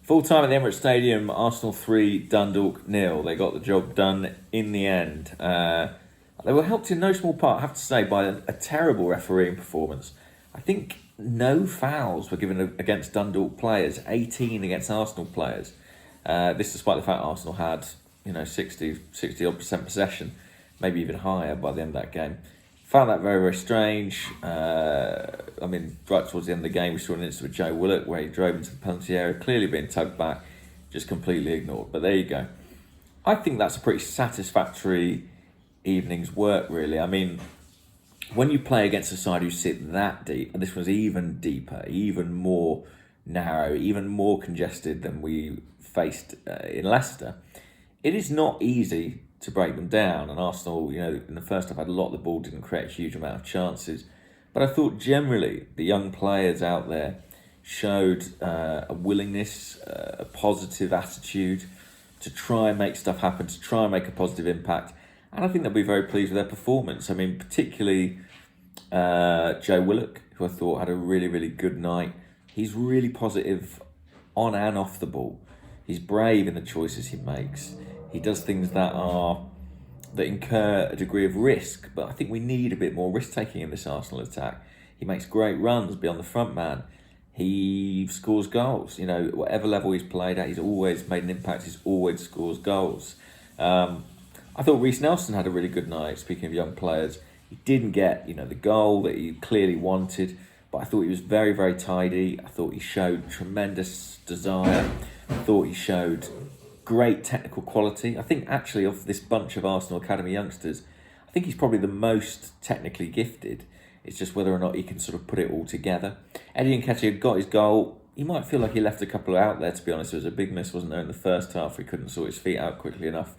Full time at the Emirates Stadium, Arsenal 3, Dundalk 0. They got the job done in the end. They were helped in no small part, I have to say, by a terrible refereeing performance. I think no fouls were given against Dundalk players, 18 against Arsenal players. This despite the fact Arsenal had, 60% possession, maybe even higher by the end of that game. Found that very, very strange. Right towards the end of the game, we saw an incident with Joe Willock where he drove into the penalty area, clearly being tugged back, just completely ignored. But there you go. I think that's a pretty satisfactory evening's work, really. I mean, when you play against a side who sit that deep, and this was even deeper, even more narrow, even more congested than we faced in Leicester, it is not easy to break them down. And Arsenal, in the first half had a lot of the ball, didn't create a huge amount of chances. But I thought generally the young players out there showed a willingness, a positive attitude to try and make stuff happen, to try and make a positive impact. And I think they'll be very pleased with their performance. I mean, particularly Joe Willock, who I thought had a really, really good night. He's really positive on and off the ball. He's brave in the choices he makes. He does things that incur a degree of risk, but I think we need a bit more risk-taking in this Arsenal attack. He makes great runs beyond the front man. He scores goals. Whatever level he's played at, he's always made an impact. He's always scores goals. I thought Reece Nelson had a really good night, speaking of young players. He didn't get, the goal that he clearly wanted, but I thought he was very, very tidy. I thought he showed tremendous desire. I thought he showed great technical quality. I think actually of this bunch of Arsenal Academy youngsters, I think he's probably the most technically gifted. It's just whether or not he can sort of put it all together. Eddie Nketiah got his goal. He might feel like he left a couple out there, to be honest. It was a big miss, wasn't there, in the first half. He couldn't sort his feet out quickly enough.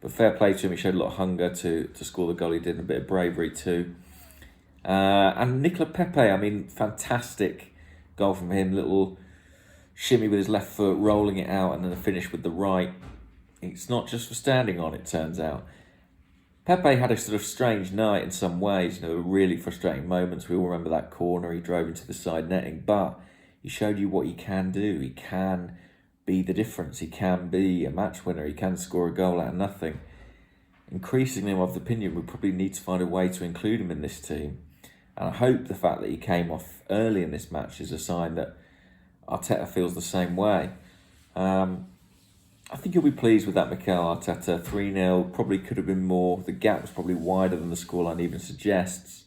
But fair play to him. He showed a lot of hunger to score the goal he did, and a bit of bravery too. And Nicola Pepe, fantastic goal from him. Little shimmy with his left foot, rolling it out, and then the finish with the right. It's not just for standing on, it turns out. Pepe had a sort of strange night in some ways. There were really frustrating moments. We all remember that corner he drove into the side netting, but he showed you what he can do. He can be the difference. He can be a match winner. He can score a goal out of nothing. Increasingly, I'm of the opinion we probably need to find a way to include him in this team. And I hope the fact that he came off early in this match is a sign that Arteta feels the same way. I think he'll be pleased with that, Mikel Arteta. 3-0, probably could have been more. The gap was probably wider than the scoreline even suggests.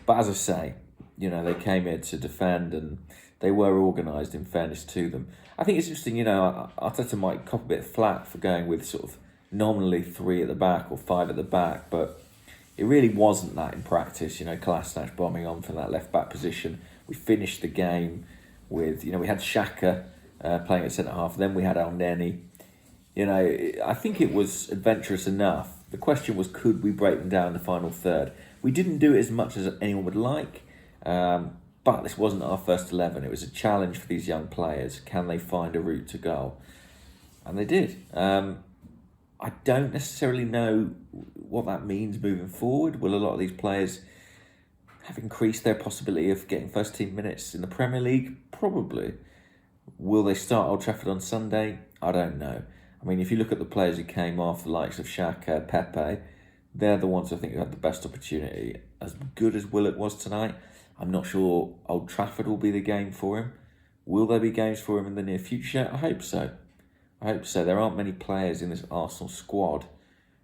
But as I say, they came here to defend and they were organised, in fairness to them. I think it's interesting, Arteta might cop a bit of flack for going with sort of nominally 3 at the back or 5 at the back, but it really wasn't that in practice. Kolasinac bombing on from that left-back position. We finished the game with, we had Xhaka playing at centre-half, then we had El Neni. I think it was adventurous enough. The question was, could we break them down in the final third? We didn't do it as much as anyone would like, but this wasn't our first 11. It was a challenge for these young players. Can they find a route to goal? And they did. I don't necessarily know what that means moving forward. Will a lot of these players have increased their possibility of getting first team minutes in the Premier League? Probably. Will they start Old Trafford on Sunday? I don't know. If you look at the players who came off, the likes of Xhaka, Pepe, they're the ones I think who had the best opportunity. As good as Willock was tonight, I'm not sure Old Trafford will be the game for him. Will there be games for him in the near future? I hope so. There aren't many players in this Arsenal squad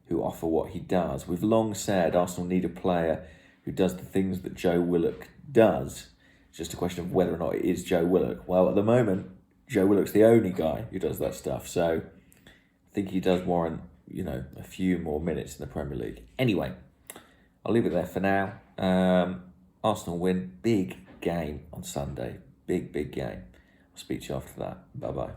who offer what he does. We've long said Arsenal need a player who does the things that Joe Willock does. It's just a question of whether or not it is Joe Willock. Well, at the moment, Joe Willock's the only guy who does that stuff. So I think he does warrant, a few more minutes in the Premier League. Anyway, I'll leave it there for now. Arsenal win. Big game on Sunday. Big game. I'll speak to you after that. Bye-bye.